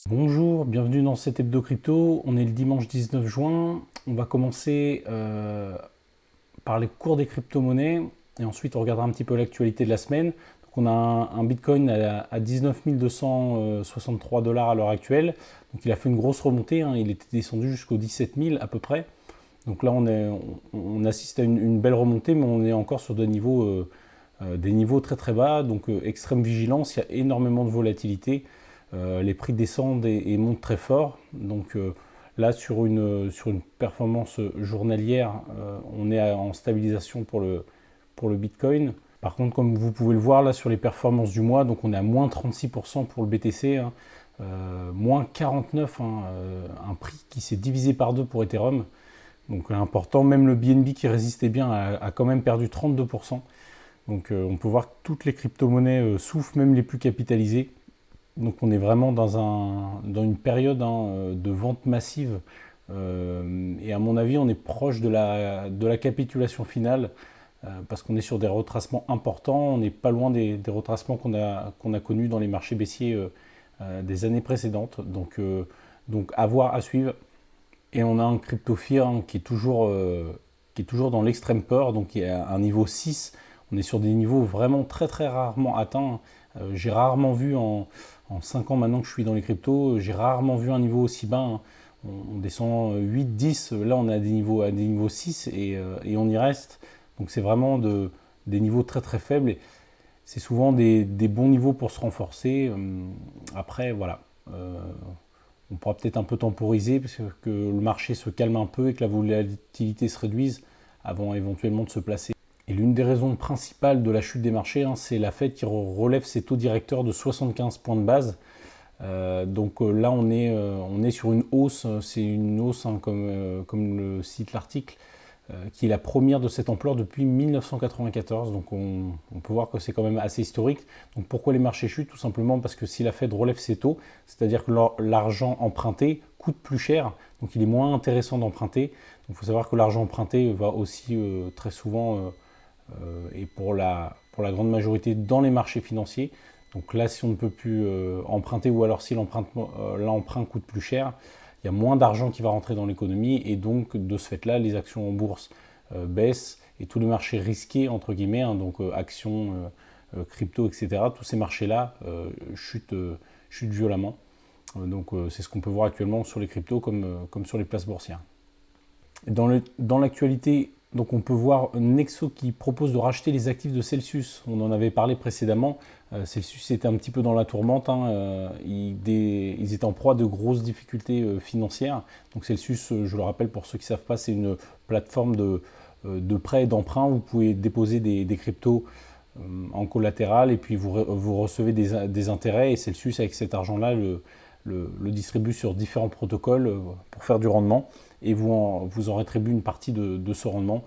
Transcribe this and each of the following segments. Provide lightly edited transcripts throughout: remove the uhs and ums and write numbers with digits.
Bonjour, bienvenue dans cet hebdo crypto. On est le dimanche 19 juin. On va commencer par les cours des crypto-monnaies et ensuite on regardera un petit peu l'actualité de la semaine. Donc on a un Bitcoin à 19 263 $ à l'heure actuelle. Donc il a fait une grosse remontée, hein. Il était descendu jusqu'aux 17 000 à peu près. Donc là on assiste à une belle remontée, mais on est encore sur des niveaux très très bas. Donc extrême vigilance, il y a énormément de volatilité. Les prix descendent et montent très fort. Donc là, sur une performance journalière, on est en stabilisation pour le Bitcoin. Par contre, comme vous pouvez le voir là sur les performances du mois, donc on est à moins 36% pour le BTC, hein, moins 49%, hein, un prix qui s'est divisé par deux pour Ethereum. Donc important, même le BNB qui résistait bien a quand même perdu 32%. Donc on peut voir que toutes les crypto-monnaies souffrent, même les plus capitalisées. Donc on est vraiment dans une période de vente massive et à mon avis on est proche de la capitulation finale parce qu'on est sur des retracements importants, on n'est pas loin des retracements qu'on a connus dans les marchés baissiers des années précédentes. Donc à voir, à suivre. Et on a un crypto fear qui est toujours dans l'extrême peur, donc il y a un niveau 6, on est sur des niveaux vraiment très très rarement atteints. J'ai rarement vu en 5 ans maintenant que je suis dans les cryptos, j'ai rarement vu un niveau aussi bas, hein. On descend 8, 10, là on est à des niveaux 6 et on y reste. Donc c'est vraiment des niveaux très très faibles. C'est souvent des bons niveaux pour se renforcer. Après voilà, on pourra peut-être un peu temporiser parce que le marché se calme un peu et que la volatilité se réduise avant éventuellement de se placer. Et l'une des raisons principales de la chute des marchés, hein, c'est la Fed qui relève ses taux directeurs de 75 points de base. Là, on est sur une hausse. C'est une hausse, hein, comme le cite l'article, qui est la première de cette ampleur depuis 1994. Donc on peut voir que c'est quand même assez historique. Donc pourquoi les marchés chutent? Tout simplement parce que si la Fed relève ses taux, c'est-à-dire que l'argent emprunté coûte plus cher, donc il est moins intéressant d'emprunter. Donc il faut savoir que l'argent emprunté va aussi très souvent et pour la grande majorité dans les marchés financiers. Donc là, si on ne peut plus emprunter ou alors si l'emprunt coûte plus cher, il y a moins d'argent qui va rentrer dans l'économie et donc de ce fait-là, les actions en bourse baissent et tous les marchés risqués, entre guillemets, hein, donc actions, crypto, etc., tous ces marchés-là chutent violemment. C'est ce qu'on peut voir actuellement sur les cryptos comme sur les places boursières. Dans l'actualité, donc on peut voir Nexo qui propose de racheter les actifs de Celsius. On en avait parlé précédemment. Celsius était un petit peu dans la tourmente, hein. Ils étaient en proie de grosses difficultés financières. Donc Celsius, je le rappelle pour ceux qui ne savent pas, c'est une plateforme de prêt et d'emprunt où vous pouvez déposer des cryptos en collatéral et puis vous recevez des intérêts. Et Celsius, avec cet argent-là, le distribue sur différents protocoles pour faire du rendement et vous en rétribuez une partie de ce rendement.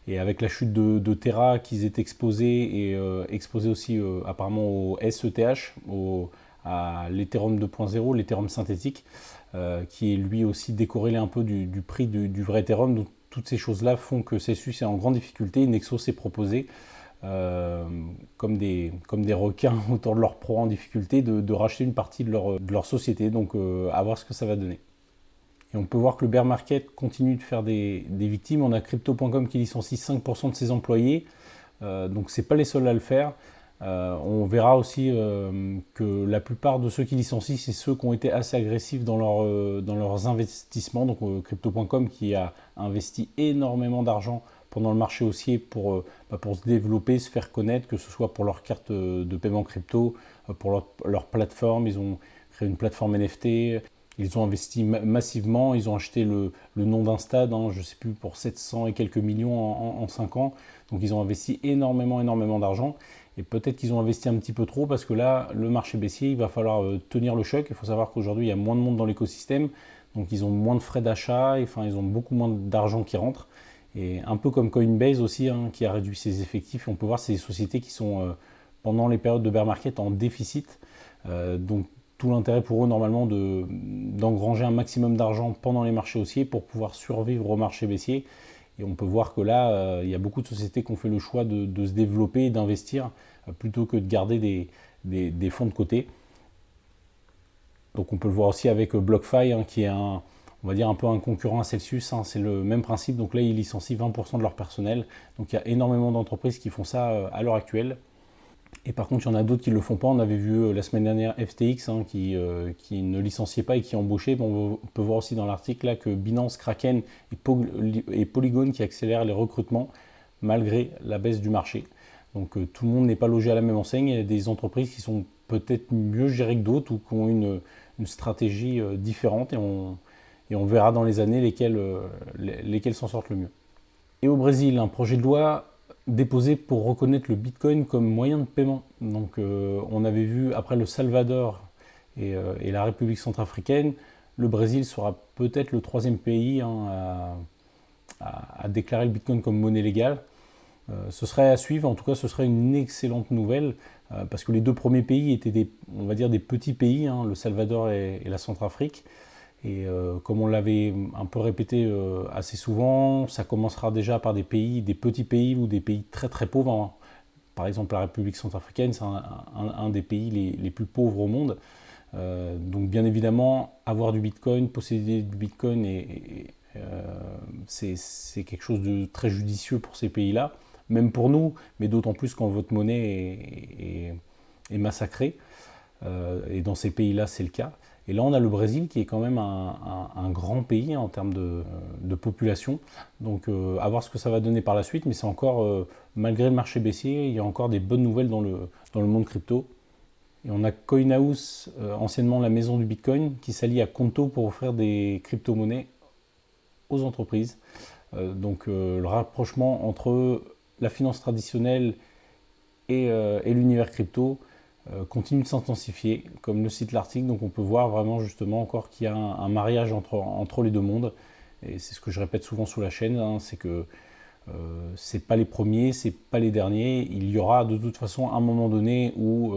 Et avec la chute de Terra qu'ils étaient exposés et exposés aussi apparemment au SETH, à l'Ethereum 2.0, l'Ethereum synthétique, qui est lui aussi décorrélé un peu du prix du vrai Ethereum. Donc toutes ces choses-là font que Celsius est en grande difficulté. Nexo s'est proposé comme des requins autour de leur proie en difficulté, de racheter une partie de leur société. Donc à voir ce que ça va donner. Et on peut voir que le bear market continue de faire des victimes. On a Crypto.com qui licencie 5% de ses employés. Donc c'est pas les seuls à le faire. On verra aussi que la plupart de ceux qui licencient, c'est ceux qui ont été assez agressifs dans leurs investissements. Donc Crypto.com qui a investi énormément d'argent pendant le marché haussier pour se développer, se faire connaître, que ce soit pour leur carte de paiement crypto, pour leur plateforme. Ils ont créé une plateforme NFT. Ils ont investi massivement, ils ont acheté le nom d'un stade, hein, je ne sais plus, pour 700 et quelques millions en 5 ans. Donc ils ont investi énormément d'argent. Et peut-être qu'ils ont investi un petit peu trop parce que là, le marché baissier, il va falloir tenir le choc. Il faut savoir qu'aujourd'hui, il y a moins de monde dans l'écosystème. Donc ils ont moins de frais d'achat, enfin ils ont beaucoup moins d'argent qui rentre. Et un peu comme Coinbase aussi, hein, qui a réduit ses effectifs. Et on peut voir que c'est des sociétés qui sont, pendant les périodes de bear market, en déficit. Donc tout l'intérêt pour eux normalement d'engranger un maximum d'argent pendant les marchés haussiers pour pouvoir survivre au marché baissier Et on peut voir que là, il y a beaucoup de sociétés qui ont fait le choix de se développer et d'investir plutôt que de garder des fonds de côté. Donc on peut le voir aussi avec BlockFi, hein, qui est on va dire un peu un concurrent à Celsius, hein, c'est le même principe. Donc là, ils licencient 20% de leur personnel. Donc il y a énormément d'entreprises qui font ça à l'heure actuelle. Et par contre, il y en a d'autres qui ne le font pas. On avait vu la semaine dernière FTX, hein, qui ne licenciait pas et qui embauchait. Bon, on peut voir aussi dans l'article là que Binance, Kraken et Polygon qui accélèrent les recrutements malgré la baisse du marché. Donc tout le monde n'est pas logé à la même enseigne. Il y a des entreprises qui sont peut-être mieux gérées que d'autres ou qui ont une stratégie différente et on verra dans les années lesquelles s'en sortent le mieux. Et au Brésil, un projet de loi déposé pour reconnaître le Bitcoin comme moyen de paiement. Donc on avait vu après le Salvador et la République centrafricaine, le Brésil sera peut-être le troisième pays, hein, à déclarer le Bitcoin comme monnaie légale. Ce serait à suivre, en tout cas ce serait une excellente nouvelle, parce que les deux premiers pays étaient on va dire des petits pays, hein, le Salvador et la Centrafrique. Et comme on l'avait un peu répété assez souvent, ça commencera déjà par des petits pays ou des pays très très pauvres, hein. Par exemple, la République centrafricaine, c'est un des pays les plus pauvres au monde. Donc bien évidemment, avoir du Bitcoin, posséder du Bitcoin, c'est quelque chose de très judicieux pour ces pays-là, même pour nous, mais d'autant plus quand votre monnaie est massacrée. Et dans ces pays-là, c'est le cas. Et là, on a le Brésil qui est quand même un grand pays, hein, en termes de population. Donc, à voir ce que ça va donner par la suite. Mais c'est encore, malgré le marché baissier, il y a encore des bonnes nouvelles dans le monde crypto. Et on a CoinHouse, anciennement la maison du Bitcoin, qui s'allie à Conto pour offrir des crypto-monnaies aux entreprises. Donc, le rapprochement entre la finance traditionnelle et l'univers crypto continue de s'intensifier, comme le cite l'article. Donc on peut voir vraiment justement encore qu'il y a un mariage entre les deux mondes. Et c'est ce que je répète souvent sous la chaîne, hein, c'est que c'est pas les premiers, c'est pas les derniers. Il y aura de toute façon un moment donné où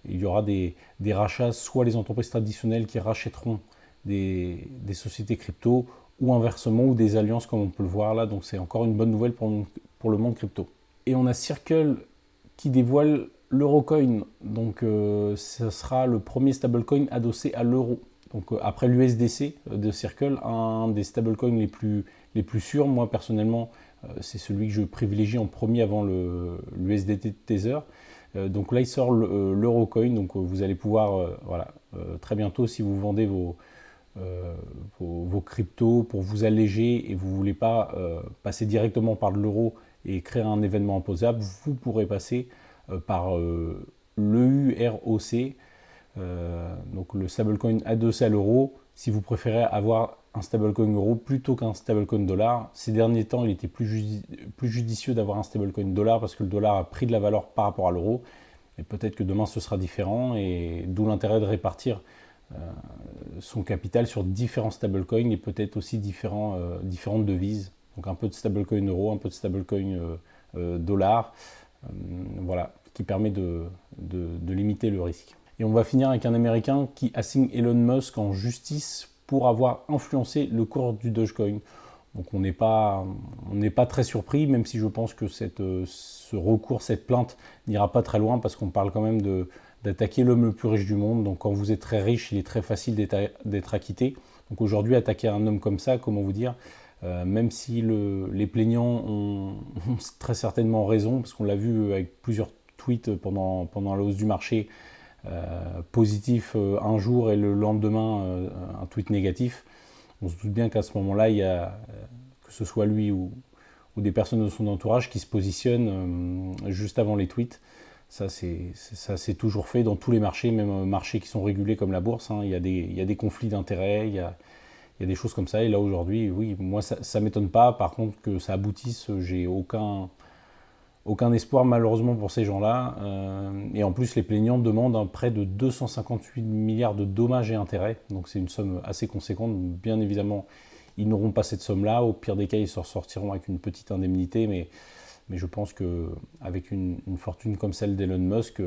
il y aura des rachats, soit les entreprises traditionnelles qui rachèteront des sociétés crypto, ou inversement, ou des alliances comme on peut le voir là. Donc c'est encore une bonne nouvelle pour le monde crypto. Et on a Circle qui dévoile l'Eurocoin. Donc ce sera le premier stablecoin adossé à l'euro. Donc après l'USDC de Circle, un des stablecoins les plus sûrs. Moi personnellement, c'est celui que je privilégie en premier avant l'USDT Tether. Donc là il sort l'Eurocoin. Donc vous allez pouvoir, voilà, très bientôt, si vous vendez vos cryptos pour vous alléger et vous ne voulez pas passer directement par de l'euro et créer un événement imposable, vous pourrez passer par l'EUROC, donc le stablecoin adossé à l'euro, si vous préférez avoir un stablecoin euro plutôt qu'un stablecoin dollar. Ces derniers temps, il était plus judicieux d'avoir un stablecoin dollar parce que le dollar a pris de la valeur par rapport à l'euro. Et peut-être que demain ce sera différent, et d'où l'intérêt de répartir son capital sur différents stablecoins et peut-être aussi différentes devises. Donc un peu de stablecoin euro, un peu de stablecoin dollar, voilà, qui permet de limiter le risque. Et on va finir avec un Américain qui assigne Elon Musk en justice pour avoir influencé le cours du Dogecoin. Donc on n'est pas très surpris, même si je pense que ce recours, cette plainte n'ira pas très loin, parce qu'on parle quand même d'attaquer l'homme le plus riche du monde. Donc quand vous êtes très riche, il est très facile d'être acquitté. Donc aujourd'hui, attaquer un homme comme ça, comment vous dire, même si les plaignants ont très certainement raison, parce qu'on l'a vu avec plusieurs tweets pendant la hausse du marché, positif un jour et le lendemain un tweet négatif. On se doute bien qu'à ce moment-là, il y a, que ce soit lui ou des personnes de son entourage qui se positionnent juste avant les tweets. Ça, c'est toujours fait dans tous les marchés, même marchés qui sont régulés comme la bourse, hein. Il y a des conflits d'intérêts, il y a des choses comme ça. Et là, aujourd'hui, oui, moi, ça ne m'étonne pas. Par contre, que ça aboutisse, j'ai aucun espoir malheureusement pour ces gens-là. Et en plus, les plaignants demandent près de 258 milliards de dommages et intérêts. Donc c'est une somme assez conséquente. Bien évidemment, ils n'auront pas cette somme-là. Au pire des cas, ils s'en sortiront avec une petite indemnité. Mais je pense qu'avec une fortune comme celle d'Elon Musk,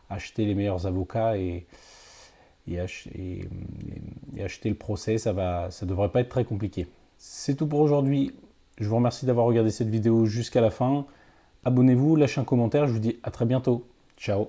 acheter les meilleurs avocats et acheter le procès, ça devrait pas être très compliqué. C'est tout pour aujourd'hui. Je vous remercie d'avoir regardé cette vidéo jusqu'à la fin. Abonnez-vous, lâchez un commentaire, je vous dis à très bientôt. Ciao.